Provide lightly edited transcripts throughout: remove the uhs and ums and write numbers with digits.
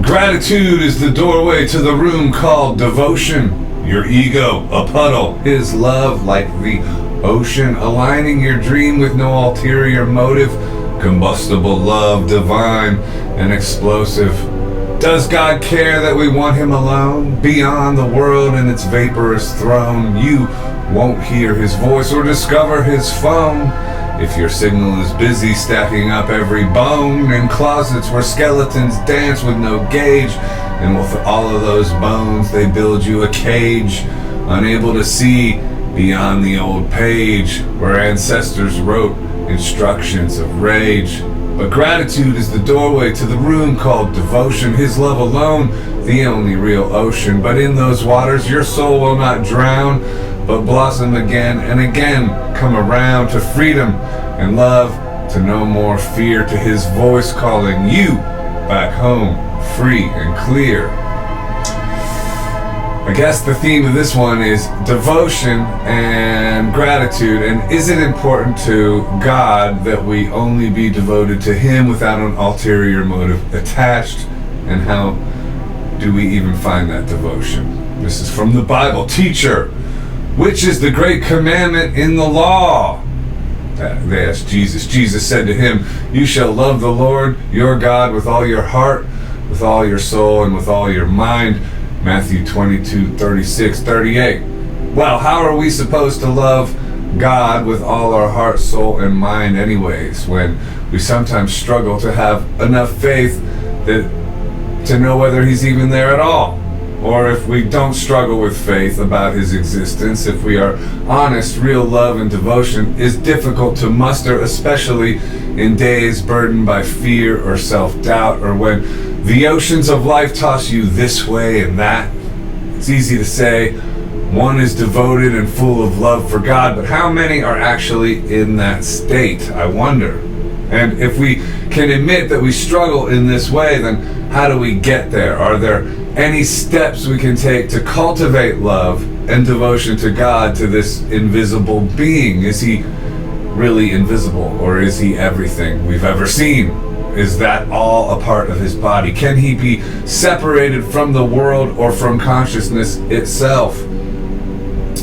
Gratitude is the doorway to the room called devotion. Your ego, a puddle. His love, like the ocean, aligning your dream with no ulterior motive. Combustible love, divine and explosive. Does God care that we want him alone? Beyond the world and its vaporous throne, you won't hear his voice or discover his phone. If your signal is busy stacking up every bone in closets where skeletons dance with no gauge, and with all of those bones they build you a cage, unable to see beyond the old page where ancestors wrote instructions of rage. But gratitude is the doorway to the room called devotion, his love alone, the only real ocean. But in those waters your soul will not drown, but blossom again and again, come around to freedom and love, to no more fear, to his voice calling you back home, free and clear. I guess the theme of this one is devotion and gratitude, and is it important to God that we only be devoted to him without an ulterior motive attached, and how do we even find that devotion? This is from the Bible. Teacher, which is the great commandment in the law? They asked Jesus. Jesus said to him, you shall love the Lord your God with all your heart, with all your soul, and with all your mind. Matthew 22:36-38. Well, how are we supposed to love God with all our heart, soul, and mind anyways, when we sometimes struggle to have enough faith to know whether he's even there at all? Or if we don't struggle with faith about his existence, if we are honest, real love and devotion is difficult to muster, especially in days burdened by fear or self-doubt, or when the oceans of life toss you this way and that. It's easy to say one is devoted and full of love for God, but how many are actually in that state, I wonder? And if we can admit that we struggle in this way, then how do we get there? Are there any steps we can take to cultivate love and devotion to God, to this invisible being? Is he really invisible, or is he everything we've ever seen? Is that all a part of his body? Can he be separated from the world or from consciousness itself?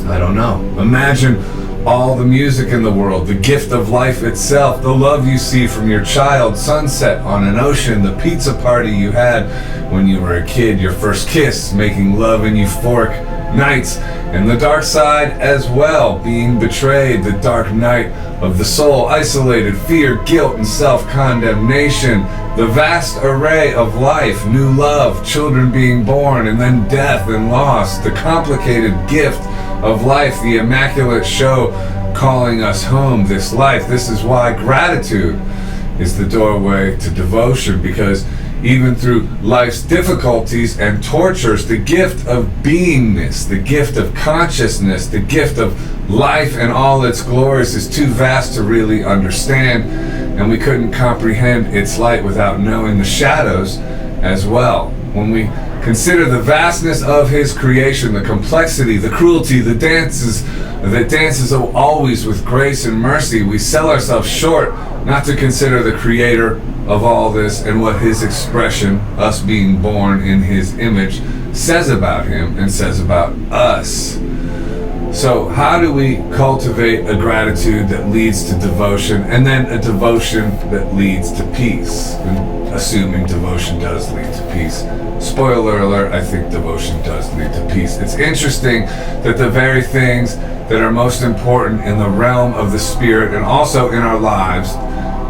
I don't know. Imagine all the music in the world, the gift of life itself, the love you see from your child, sunset on an ocean, the pizza party you had when you were a kid, your first kiss, making love in euphoric nights, and the dark side as well, being betrayed, the dark night of the soul, isolated, fear, guilt, and self-condemnation, the vast array of life, new love, children being born, and then death and loss, the complicated gift of life, the immaculate show calling us home, this life. This is why gratitude is the doorway to devotion, because even through life's difficulties and tortures, the gift of beingness, the gift of consciousness, the gift of life and all its glories is too vast to really understand, and we couldn't comprehend its light without knowing the shadows as well. When we consider the vastness of his creation, the complexity, the cruelty, that dances always with grace and mercy, we sell ourselves short not to consider the creator of all this and what his expression, us being born in his image, says about him and says about us. So how do we cultivate a gratitude that leads to devotion, and then a devotion that leads to peace? And assuming devotion does lead to peace. Spoiler alert, I think devotion does lead to peace. It's interesting that the very things that are most important in the realm of the spirit and also in our lives,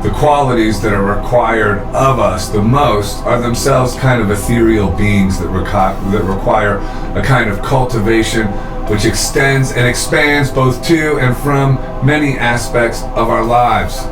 the qualities that are required of us the most, are themselves kind of ethereal beings that require a kind of cultivation which extends and expands both to and from many aspects of our lives.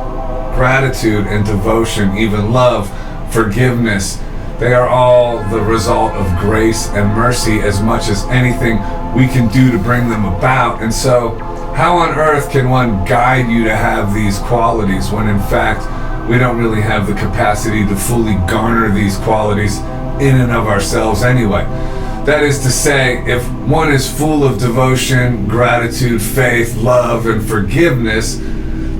Gratitude and devotion, even love, forgiveness, they are all the result of grace and mercy as much as anything we can do to bring them about. And so, how on earth can one guide you to have these qualities when in fact we don't really have the capacity to fully garner these qualities in and of ourselves anyway? That is to say, if one is full of devotion, gratitude, faith, love, and forgiveness,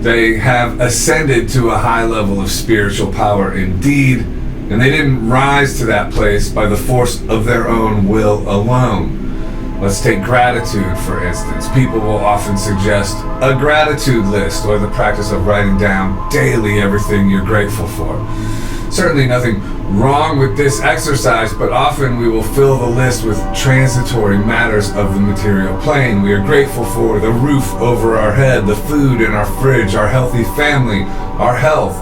they have ascended to a high level of spiritual power indeed. And they didn't rise to that place by the force of their own will alone. Let's take gratitude, for instance. People will often suggest a gratitude list or the practice of writing down daily everything you're grateful for. Certainly nothing wrong with this exercise, but often we will fill the list with transitory matters of the material plane. We are grateful for the roof over our head, the food in our fridge, our healthy family, our health,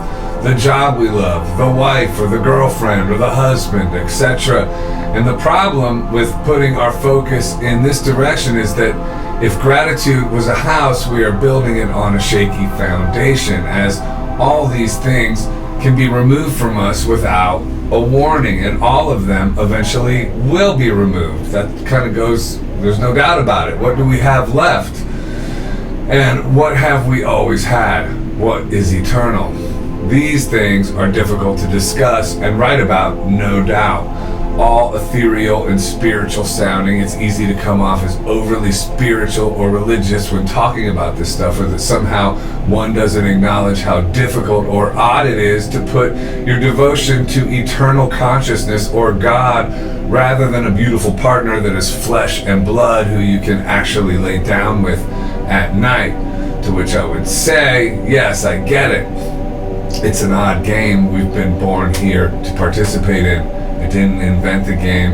the job we love, the wife or the girlfriend or the husband, etc. And the problem with putting our focus in this direction is that if gratitude was a house, we are building it on a shaky foundation, as all these things can be removed from us without a warning, and all of them eventually will be removed. That kind of goes, there's no doubt about it. What do we have left? And what have we always had? What is eternal? These things are difficult to discuss and write about, no doubt. All ethereal and spiritual sounding. It's easy to come off as overly spiritual or religious when talking about this stuff, or that somehow one doesn't acknowledge how difficult or odd it is to put your devotion to eternal consciousness or God rather than a beautiful partner that is flesh and blood who you can actually lay down with at night. To which I would say, yes, I get it. It's an odd game we've been born here to participate in. I didn't invent the game,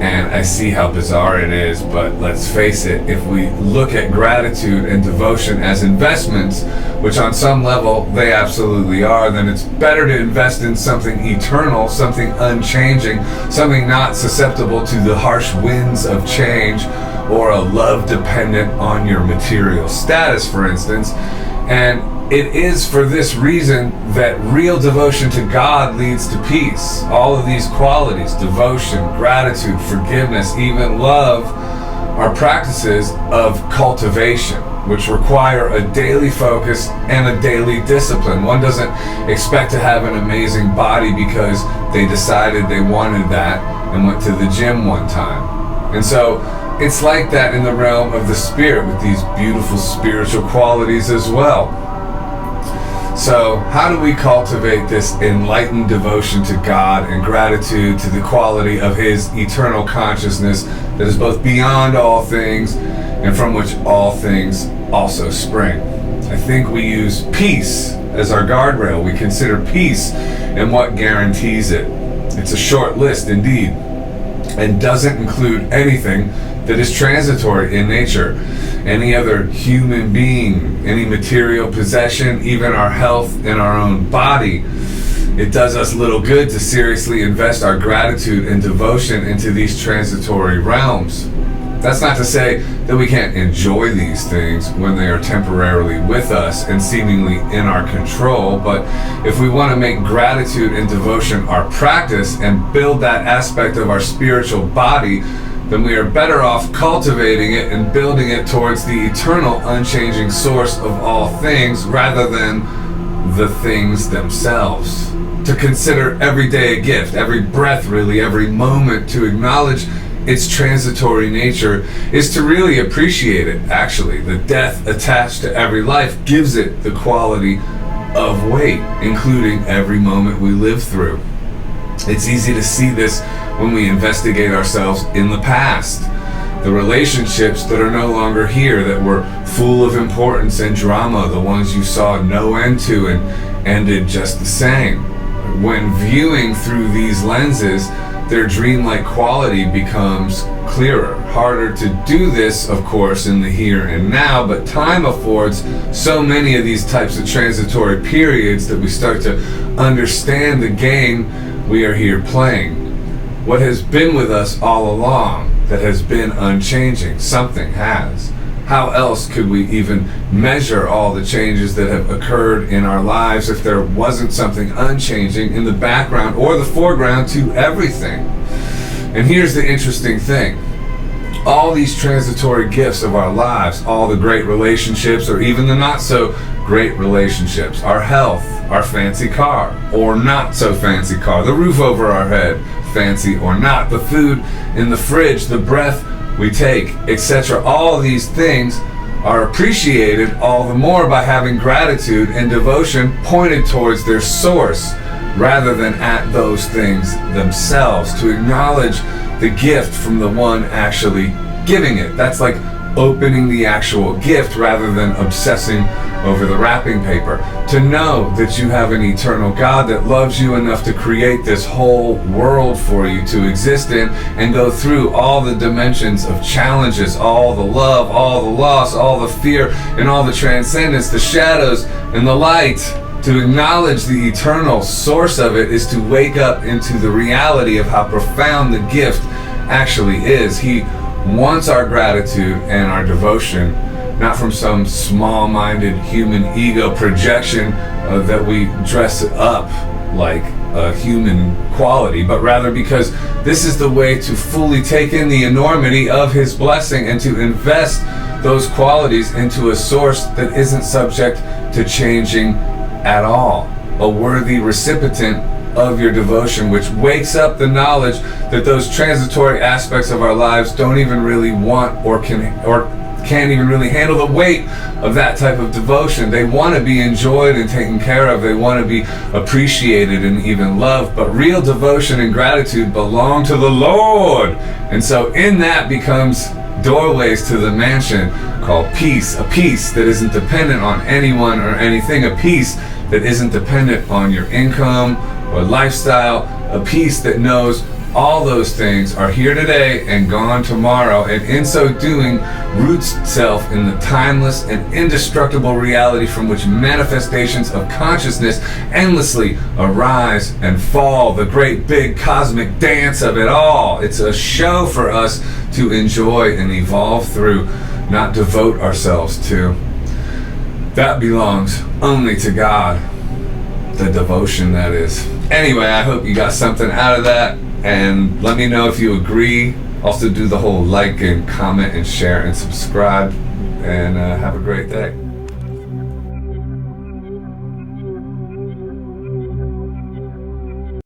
and I see how bizarre it is, but let's face it, if we look at gratitude and devotion as investments, which on some level they absolutely are, then it's better to invest in something eternal, something unchanging, something not susceptible to the harsh winds of change, or a love dependent on your material status, for instance. And it is for this reason that real devotion to God leads to peace. All of these qualities, devotion, gratitude, forgiveness, even love, are practices of cultivation, which require a daily focus and a daily discipline. One doesn't expect to have an amazing body because they decided they wanted that and went to the gym one time. And so it's like that in the realm of the spirit, with these beautiful spiritual qualities as well. So how do we cultivate this enlightened devotion to God and gratitude to the quality of His eternal consciousness that is both beyond all things and from which all things also spring? I think we use peace as our guardrail. We consider peace and what guarantees it. It's a short list indeed, and doesn't include anything that is transitory in nature. Any other human being, any material possession, even our health in our own body. It does us little good to seriously invest our gratitude and devotion into these transitory realms. That's not to say that we can't enjoy these things when they are temporarily with us and seemingly in our control, but if we want to make gratitude and devotion our practice and build that aspect of our spiritual body, then we are better off cultivating it and building it towards the eternal, unchanging source of all things rather than the things themselves. To consider every day a gift, every breath really, every moment, to acknowledge its transitory nature is to really appreciate it, actually. The death attached to every life gives it the quality of weight, including every moment we live through. It's easy to see this when we investigate ourselves in the past. The relationships that are no longer here, that were full of importance and drama, the ones you saw no end to and ended just the same. When viewing through these lenses, their dreamlike quality becomes clearer. Harder to do this, of course, in the here and now, but time affords so many of these types of transitory periods that we start to understand the game we are here playing. What has been with us all along, that has been unchanging, something has. How else could we even measure all the changes that have occurred in our lives if there wasn't something unchanging in the background or the foreground to everything? And here's the interesting thing. All these transitory gifts of our lives, all the great relationships or even the not so great relationships, our health, our fancy car or not so fancy car, the roof over our head, fancy or not, the food in the fridge, the breath we take, etc. All these things are appreciated all the more by having gratitude and devotion pointed towards their source, rather than at those things themselves, to acknowledge the gift from the one actually giving it. That's like opening the actual gift rather than obsessing over the wrapping paper. To know that you have an eternal God that loves you enough to create this whole world for you to exist in and go through all the dimensions of challenges, all the love, all the loss, all the fear, and all the transcendence, the shadows and the light. To acknowledge the eternal source of it is to wake up into the reality of how profound the gift actually is. He wants our gratitude and our devotion, not from some small-minded human ego projection that we dress up like a human quality, but rather because this is the way to fully take in the enormity of his blessing and to invest those qualities into a source that isn't subject to changing at all. A worthy recipient of your devotion, which wakes up the knowledge that those transitory aspects of our lives don't even really want or can't even really handle the weight of that type of devotion. They want to be enjoyed and taken care of. They want to be appreciated and even loved. But real devotion and gratitude belong to the Lord. And so in that becomes doorways to the mansion called peace. A peace that isn't dependent on anyone or anything. A peace that isn't dependent on your income or lifestyle. A peace that knows all those things are here today and gone tomorrow, and in so doing roots itself in the timeless and indestructible reality from which manifestations of consciousness endlessly arise and fall, the great big cosmic dance of it all. It's a show for us to enjoy and evolve through, not devote ourselves to. That belongs only to God, the devotion that is. Anyway, I hope you got something out of that. And let me know if you agree. Also do the whole like and comment and share and subscribe. And have a great day.